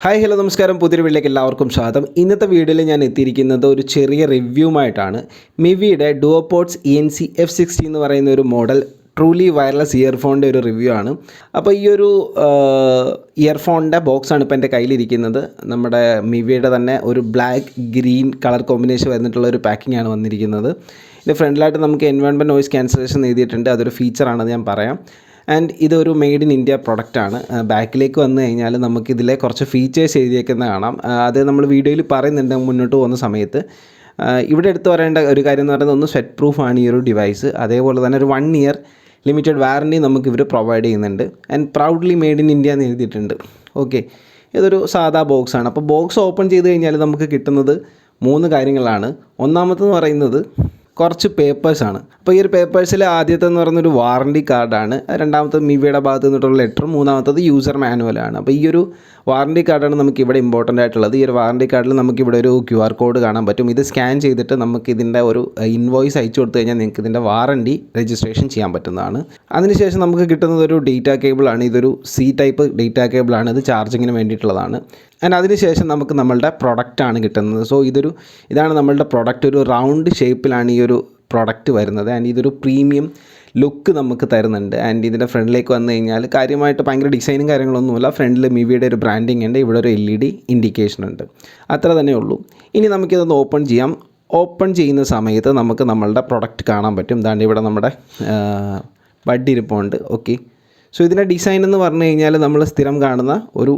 Hi hello നമസ്കാരം, പുതിയൊരു വീഡിയോയിലേക്ക് എല്ലാവർക്കും സ്വാഗതം. ഇന്നത്തെ വീഡിയോയിൽ ഞാൻ എത്തിയിരിക്കുന്നത് ഒരു ചെറിയ റിവ്യൂമായിട്ടാണ്. മിവിയുടെ ഡുവോപോഡ്സ് ENC F60 എന്ന് പറയുന്ന ഒരു മോഡൽ ട്രൂലി വയർലെസ് ഇയർഫോണിൻ്റെ ഒരു റിവ്യൂ ആണ്. അപ്പോൾ ഈ ഒരു ഇയർഫോണിൻ്റെ ബോക്സാണ് ഇപ്പോൾ എൻ്റെ കയ്യിലിരിക്കുന്നത്. നമ്മുടെ മിവിയുടെ തന്നെ ഒരു ബ്ലാക്ക് ഗ്രീൻ കളർ കോമ്പിനേഷൻ വന്നിട്ടുള്ള ഒരു പാക്കിംഗ് ആണ് വന്നിരിക്കുന്നത്. ഇത് ഫ്രണ്ടിലായിട്ട് നമുക്ക് എൻവയോൺമെൻറ്റ് നോയ്സ് ക്യാൻസലേഷൻ എഴുതിയിട്ടുണ്ട്. അതൊരു ഫീച്ചറാണെന്ന് ഞാൻ പറയാം. ആൻഡ് ഇതൊരു മെയ്ഡ് ഇൻ ഇന്ത്യ പ്രൊഡക്റ്റാണ്. ബാക്കിലേക്ക് വന്നു കഴിഞ്ഞാൽ നമുക്കിതിലെ കുറച്ച് ഫീച്ചേഴ്സ് എഴുതിയേക്കുന്ന കാണാം. അത് നമ്മൾ വീഡിയോയിൽ പറയുന്നുണ്ട് മുന്നോട്ട് പോകുന്ന സമയത്ത്. ഇവിടെ എടുത്തു പറയേണ്ട ഒരു കാര്യം എന്ന് പറയുന്നത്, ഒന്ന് സ്വെറ്റ് പ്രൂഫാണ് ഈ ഒരു ഡിവൈസ്. അതേപോലെ തന്നെ ഒരു 1 ഇയർ ലിമിറ്റഡ് വാറൻറ്റി നമുക്ക് ഇവർ പ്രൊവൈഡ് ചെയ്യുന്നുണ്ട്. And proudly made in India എന്ന് എഴുതിയിട്ടുണ്ട്. ഓക്കെ, ഇതൊരു സാധാ ബോക്സാണ്. അപ്പോൾ ബോക്സ് ഓപ്പൺ ചെയ്ത് കഴിഞ്ഞാൽ നമുക്ക് കിട്ടുന്നത് 3 കാര്യങ്ങളാണ്. ഒന്നാമത്തെന്ന് പറയുന്നത് കുറച്ച് പേപ്പേഴ്സാണ്. അപ്പോൾ ഈ ഒരു പേപ്പേഴ്സിൽ ആദ്യത്തെന്ന് പറയുന്നൊരു വാറണ്ടി കാർഡാണ്. രണ്ടാമത്തത് മിവിയുടെ ഭാഗത്ത് നിന്നിട്ടുള്ള ലെറ്ററും, മൂന്നാമത്തത് യൂസർ മാനുവലാണ്. അപ്പോൾ ഈ ഒരു വാറണ്ടി കാർഡാണ് നമുക്കിവിടെ ഇമ്പോർട്ടൻ്റ് ആയിട്ടുള്ളത്. ഈ ഒരു വാറണ്ടി കാർഡിൽ നമുക്കിവിടെ ഒരു QR കോഡ് കാണാൻ പറ്റും. ഇത് സ്കാൻ ചെയ്തിട്ട് നമുക്കിതിൻ്റെ ഒരു ഇൻവോയ്സ് അയച്ചു കൊടുത്തു കഴിഞ്ഞാൽ നിങ്ങൾക്ക് ഇതിൻ്റെ വാറണ്ടി രജിസ്ട്രേഷൻ ചെയ്യാൻ പറ്റുന്നതാണ്. അതിനുശേഷം നമുക്ക് കിട്ടുന്നത് ഒരു ഡേറ്റ കേബിളാണ്. ഇതൊരു C ടൈപ്പ് ഡേറ്റ കേബിളാണ്. ഇത് ചാർജിങ്ങിന് വേണ്ടിയിട്ടുള്ളതാണ്. ആൻഡ് അതിനുശേഷം നമുക്ക് നമ്മളുടെ പ്രൊഡക്റ്റാണ് കിട്ടുന്നത്. സോ ഇതാണ് നമ്മളുടെ പ്രൊഡക്റ്റ്. ഒരു റൗണ്ട് ഷേപ്പിലാണ് ഈ ഒരു പ്രൊഡക്റ്റ് വരുന്നത്. ആൻഡ് ഇതൊരു പ്രീമിയം ലുക്ക് നമുക്ക് തരുന്നുണ്ട്. ആൻഡ് ഇതിൻ്റെ ഫ്രണ്ടിലേക്ക് വന്നു കഴിഞ്ഞാൽ കാര്യമായിട്ട് ഭയങ്കര ഡിസൈനും കാര്യങ്ങളൊന്നുമില്ല. ഫ്രണ്ടിൽ മിവിയുടെ ഒരു ബ്രാൻഡിങ് ഉണ്ട്. ഇവിടെ ഒരു LED ഇൻഡിക്കേഷൻ ഉണ്ട്. അത്ര തന്നെ ഉള്ളൂ. ഇനി നമുക്കിതൊന്ന് ഓപ്പൺ ചെയ്യാം. ഓപ്പൺ ചെയ്യുന്ന സമയത്ത് നമുക്ക് നമ്മളുടെ പ്രൊഡക്റ്റ് കാണാൻ പറ്റും. ഇതാണ്ട് ഇവിടെ നമ്മുടെ ബഡ് ഇരിപ്പുണ്ട്. ഓക്കെ, സോ ഇതിൻ്റെ ഡിസൈൻ എന്ന് പറഞ്ഞു കഴിഞ്ഞാൽ നമ്മൾ സ്ഥിരം കാണുന്ന ഒരു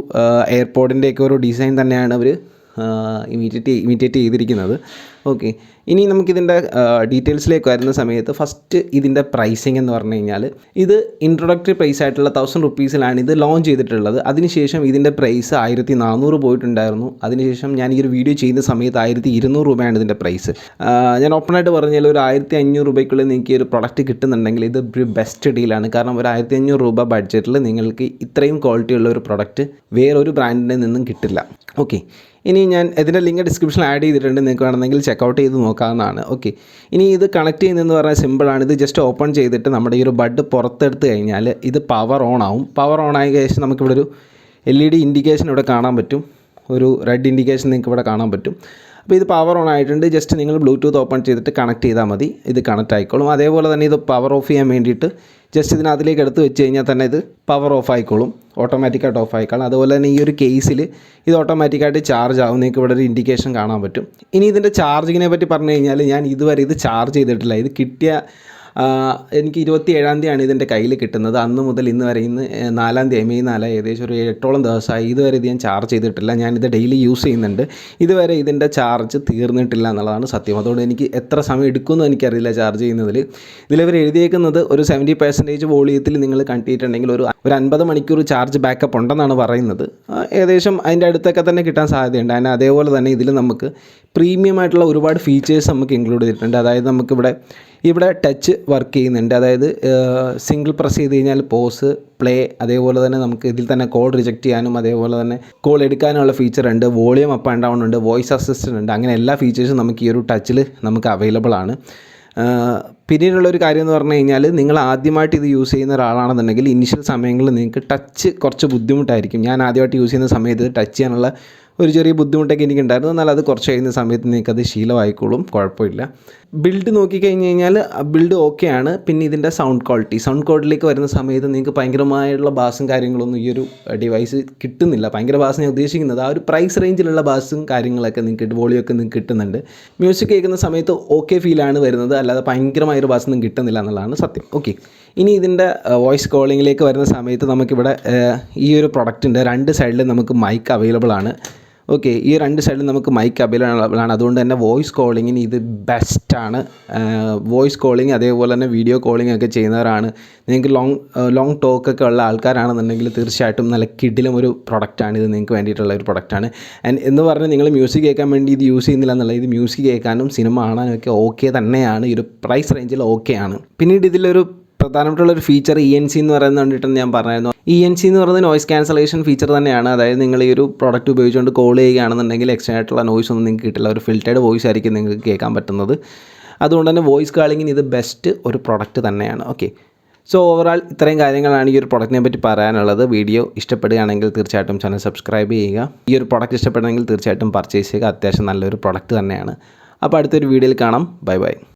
എയർപോർട്ടിൻ്റെയൊക്കെ ഒരു ഡിസൈൻ തന്നെയാണ് അവർ ഇമിറ്റേറ്റ് ചെയ്തിരിക്കുന്നത്. ഓക്കെ, ഇനി നമുക്കിതിൻ്റെ ഡീറ്റെയിൽസിലേക്ക് വരുന്ന സമയത്ത് ഫസ്റ്റ് ഇതിൻ്റെ പ്രൈസിങ് എന്ന് പറഞ്ഞു കഴിഞ്ഞാൽ ഇത് ഇൻട്രൊഡക്ടറി പ്രൈസ് ആയിട്ടുള്ള 1000 റുപ്പീസിലാണ് ഇത് ലോഞ്ച് ചെയ്തിട്ടുള്ളത്. അതിനുശേഷം ഇതിൻ്റെ പ്രൈസ് 1400 പോയിട്ടുണ്ടായിരുന്നു. അതിനുശേഷം ഞാൻ ഈ ഒരു വീഡിയോ ചെയ്യുന്ന സമയത്ത് 1200 രൂപയാണ് ഇതിൻ്റെ പ്രൈസ്. ഞാൻ ഓപ്പണായിട്ട് പറഞ്ഞാൽ ഒരു 1500 രൂപയ്ക്കുള്ളിൽ നിങ്ങൾക്ക് ഈ ഒരു പ്രൊഡക്റ്റ് കിട്ടുന്നുണ്ടെങ്കിൽ ഇത് ഒരു ബെസ്റ്റ് ഡീലാണ്. കാരണം ഒരു 1500 രൂപ ബഡ്ജറ്റിൽ നിങ്ങൾക്ക് ഇത്രയും ക്വാളിറ്റി ഉള്ള ഒരു പ്രൊഡക്റ്റ് വേറൊരു ബ്രാൻഡിൽ നിന്നും കിട്ടില്ല. ഓക്കെ, ഇനി ഞാൻ ഇതിൻ്റെ ലിങ്ക് ഡിസ്ക്രിപ്ഷനിൽ ആഡ് ചെയ്തിട്ടുണ്ട്. നിങ്ങൾക്ക് വേണമെങ്കിൽ ചെക്കൗട്ട് ചെയ്ത് നോക്കാവുന്നതാണ്. ഓക്കെ, ഇനി ഇത് കണക്ട് ചെയ്യുന്നതെന്ന് പറഞ്ഞാൽ സിമ്പിളാണ്. ഇത് ജസ്റ്റ് ഓപ്പൺ ചെയ്തിട്ട് നമ്മുടെ ഈ ഒരു ബഡ് പുറത്തെടുത്ത് കഴിഞ്ഞാൽ ഇത് പവർ ഓൺ ആവും. പവർ ഓൺ ആയ ശേഷം നമുക്കിവിടെ ഒരു LED ഇൻഡിക്കേഷൻ ഇവിടെ കാണാൻ പറ്റും. ഒരു റെഡ് ഇൻഡിക്കേഷൻ നിങ്ങൾക്ക് ഇവിടെ കാണാൻ പറ്റും. അപ്പോൾ ഇത് പവർ ഓൺ ആയിട്ടുണ്ട്. ജസ്റ്റ് നിങ്ങൾ ബ്ലൂടൂത്ത് ഓപ്പൺ ചെയ്തിട്ട് കണക്ട് ചെയ്താൽ മതി, ഇത് കണക്റ്റ് ആയിക്കോളും. അതേപോലെ തന്നെ ഇത് പവർ ഓഫ് ചെയ്യാൻ വേണ്ടിയിട്ട് ജസ്റ്റ് ഇതിനകത്തിലേക്ക് എടുത്ത് വെച്ച് കഴിഞ്ഞാൽ തന്നെ ഇത് പവർ ഓഫ് ആയിക്കോളും, ഓട്ടോമാറ്റിക്കായിട്ട് ഓഫ് ആയിക്കോളും. അതുപോലെ തന്നെ ഈ ഒരു കേസിൽ ഇത് ഓട്ടോമാറ്റിക്കായിട്ട് ചാർജ് ആവും. നിങ്ങൾക്ക് ഇവിടെ ഒരു ഇൻഡിക്കേഷൻ കാണാൻ പറ്റും. ഇനി ഇതിൻ്റെ ചാർജിങ്ങിനെ പറ്റി പറഞ്ഞു കഴിഞ്ഞാൽ ഞാൻ ഇതുവരെ ഇത് ചാർജ് ചെയ്തിട്ടില്ല. ഇത് കിട്ടിയ എനിക്ക് 27-ാം തീയതിയാണ് ഇതിൻ്റെ കയ്യിൽ കിട്ടുന്നത്. അന്ന് മുതൽ ഇന്ന് വരെ, ഇന്ന് 4-ാം തീയതി, മെയ് 4, ഏകദേശം ഒരു 8ഓളം ദിവസമായി. ഇതുവരെ ഇത് ഞാൻ ചാർജ് ചെയ്തിട്ടില്ല. ഞാനിത് ഡെയിലി യൂസ് ചെയ്യുന്നുണ്ട്. ഇതുവരെ ഇതിൻ്റെ ചാർജ് തീർന്നിട്ടില്ല എന്നുള്ളതാണ് സത്യം. അതുകൊണ്ട് എനിക്ക് എത്ര സമയം എടുക്കുമെന്ന് എനിക്കറിയില്ല ചാർജ് ചെയ്യുന്നതിൽ. ഇതിലവർ എഴുതിയേക്കുന്നത് ഒരു 70% വോളിയത്തിൽ നിങ്ങൾ കണ്ടിട്ടുണ്ടെങ്കിൽ ഒരു 50 മണിക്കൂർ ചാർജ് ബാക്കപ്പ് ഉണ്ടെന്നാണ് പറയുന്നത്. ഏകദേശം അതിൻ്റെ അടുത്തൊക്കെ തന്നെ കിട്ടാൻ സാധ്യതയുണ്ട്. അതിന് അതേപോലെ തന്നെ ഇതിൽ നമുക്ക് പ്രീമിയം ആയിട്ടുള്ള ഒരുപാട് ഫീച്ചേഴ്സ് നമുക്ക് ഇൻക്ലൂഡ് ചെയ്തിട്ടുണ്ട്. അതായത് ഇവിടെ ടച്ച് വർക്ക് ചെയ്യുന്നുണ്ട്. അതായത് സിംഗിൾ പ്രസ് ചെയ്ത് കഴിഞ്ഞാൽ പോസ്, പ്ലേ, അതേപോലെ തന്നെ നമുക്ക് ഇതിൽ തന്നെ കോൾ റിജക്റ്റ് ചെയ്യാനും അതേപോലെ തന്നെ കോൾ എടുക്കാനുള്ള ഫീച്ചർ ഉണ്ട്. വോളിയം അപ്പ് ആൻഡ് ഡൗൺ ഉണ്ട്, വോയിസ് അസിസ്റ്റൻ്റ് ഉണ്ട്. അങ്ങനെ എല്ലാ ഫീച്ചേഴ്സും നമുക്ക് ഈ ഒരു ടച്ചിൽ നമുക്ക് അവൈലബിൾ ആണ്. പിന്നീടുള്ളൊരു കാര്യം എന്ന് പറഞ്ഞു കഴിഞ്ഞാൽ, നിങ്ങൾ ആദ്യമായിട്ട് ഇത് യൂസ് ചെയ്യുന്ന ഒരാളാണെന്നുണ്ടെങ്കിൽ ഇനിഷ്യൽ സമയങ്ങളിൽ നിങ്ങൾക്ക് ടച്ച് കുറച്ച് ബുദ്ധിമുട്ടായിരിക്കും. ഞാൻ ആദ്യമായിട്ട് യൂസ് ചെയ്യുന്ന സമയത്ത് ടച്ച് ചെയ്യാനുള്ള ഒരു ചെറിയ ബുദ്ധിമുട്ടൊക്കെ എനിക്കുണ്ടായിരുന്നു. എന്നാൽ അത് കുറച്ച് കഴിയുന്ന സമയത്ത് നിങ്ങൾക്കത് ശീലമായിക്കോളും, കുഴപ്പമില്ല. ബിൽഡ് നോക്കിക്കഴിഞ്ഞ് കഴിഞ്ഞാൽ ബിൽഡ് ഓക്കെയാണ്. പിന്നെ ഇതിൻ്റെ സൗണ്ട് ക്വാളിറ്റിയിലേക്ക് വരുന്ന സമയത്ത് നിങ്ങൾക്ക് ഭയങ്കരമായിട്ടുള്ള ബാസും കാര്യങ്ങളൊന്നും ഈ ഒരു ഡിവൈസ് കിട്ടുന്നില്ല. ഭയങ്കര ബാസ് ഞാൻ ഉദ്ദേശിക്കുന്നത് ആ ഒരു പ്രൈസ് റേഞ്ചിലുള്ള ബാസും കാര്യങ്ങളൊക്കെ നിങ്ങൾക്ക് വോളിയൊക്കെ നിങ്ങൾക്ക് കിട്ടുന്നുണ്ട്. മ്യൂസിക് കേൾക്കുന്ന സമയത്ത് ഓക്കെ ഫീലാണ് വരുന്നത്, അല്ലാതെ ഭയങ്കരമായൊരു ബാസൊന്നും കിട്ടുന്നില്ല എന്നുള്ളതാണ് സത്യം. ഓക്കെ, ഇനി ഇതിൻ്റെ വോയിസ് കോളിങ്ങിലേക്ക് വരുന്ന സമയത്ത് നമുക്കിവിടെ ഈ ഒരു പ്രൊഡക്റ്റിൻ്റെ 2 സൈഡിലും നമുക്ക് മൈക്ക് അവൈലബിൾ ആണ്. ഓക്കെ, ഈ 2 സൈഡിൽ നമുക്ക് മൈക്ക് അവൈലബിൾ ആണ്. അതുകൊണ്ട് തന്നെ വോയിസ് കോളിങ്ങിന് ഇത് ബെസ്റ്റാണ്. വോയിസ് കോളിങ് അതേപോലെ തന്നെ വീഡിയോ കോളിംഗ് ഒക്കെ ചെയ്യുന്നവരാണ്, നിങ്ങൾക്ക് ലോങ് ടോക്കൊക്കെ ഉള്ള ആൾക്കാരാണെന്നുണ്ടെങ്കിൽ തീർച്ചയായിട്ടും നല്ല കിടിലം ഒരു പ്രൊഡക്റ്റാണ് ഇത്. നിങ്ങൾക്ക് വേണ്ടിയിട്ടുള്ള ഒരു പ്രൊഡക്റ്റാണ്. എന്ന് പറഞ്ഞാൽ നിങ്ങൾ മ്യൂസിക് കേൾക്കാൻ വേണ്ടി ഇത് യൂസ് ചെയ്യുന്നില്ല എന്നുള്ള, ഇത് മ്യൂസിക് കേൾക്കാനും സിനിമ കാണാനും ഒക്കെ ഓക്കെ തന്നെയാണ്. ഈ ഒരു പ്രൈസ് റേഞ്ചിൽ ഓക്കെയാണ്. പിന്നീട് ഇതിലൊരു പ്രധാനപ്പെട്ടുള്ളൊരു ഫീച്ചർ ENC എന്ന് പറയുന്നത് കണ്ടിട്ടെന്ന് ഞാൻ പറഞ്ഞായിരുന്നു. ENC എന്ന് പറയുന്നത് നോയ്സ് ക്യാൻസലേഷൻ ഫീച്ചർ തന്നെയാണ്. അതായത് നിങ്ങൾ ഈ ഒരു പ്രോഡക്റ്റ് ഉപയോഗിച്ചുകൊണ്ട് കോൾ ചെയ്യുകയാണെന്നുണ്ടെങ്കിൽ എക്സ്ട്രാ ആയിട്ടുള്ള നോയ്സ് ഒന്നും നിങ്ങൾക്ക് കിട്ടില്ല. ഒരു ഫിൽറ്റേഡ് വോയിസ് ആയിരിക്കും നിങ്ങൾക്ക് കേൾക്കാൻ പറ്റുന്നത്. അതുകൊണ്ട് തന്നെ വോയിസ് കോളിങ്ങിന് ഇത് ബെസ്റ്റ് ഒരു പ്രൊഡക്റ്റ് തന്നെയാണ്. ഓക്കെ, സോ ഓവറാൾ ഇത്രയും കാര്യങ്ങളാണ് ഈ ഒരു പ്രൊഡക്റ്റിനെ പറ്റി പറയാനുള്ളത്. വീഡിയോ ഇഷ്ടപ്പെടുകയാണെങ്കിൽ തീർച്ചയായിട്ടും ചാനൽ സബ്സ്ക്രൈബ് ചെയ്യുക. ഈ ഒരു പ്രൊഡക്റ്റ് ഇഷ്ടപ്പെടുന്നെങ്കിൽ തീർച്ചയായിട്ടും പർച്ചേസ് ചെയ്യുക. അത്യാവശ്യം നല്ലൊരു പ്രൊഡക്റ്റ് തന്നെയാണ്. അപ്പോൾ അടുത്തൊരു വീഡിയോയിൽ കാണാം. Bye bye.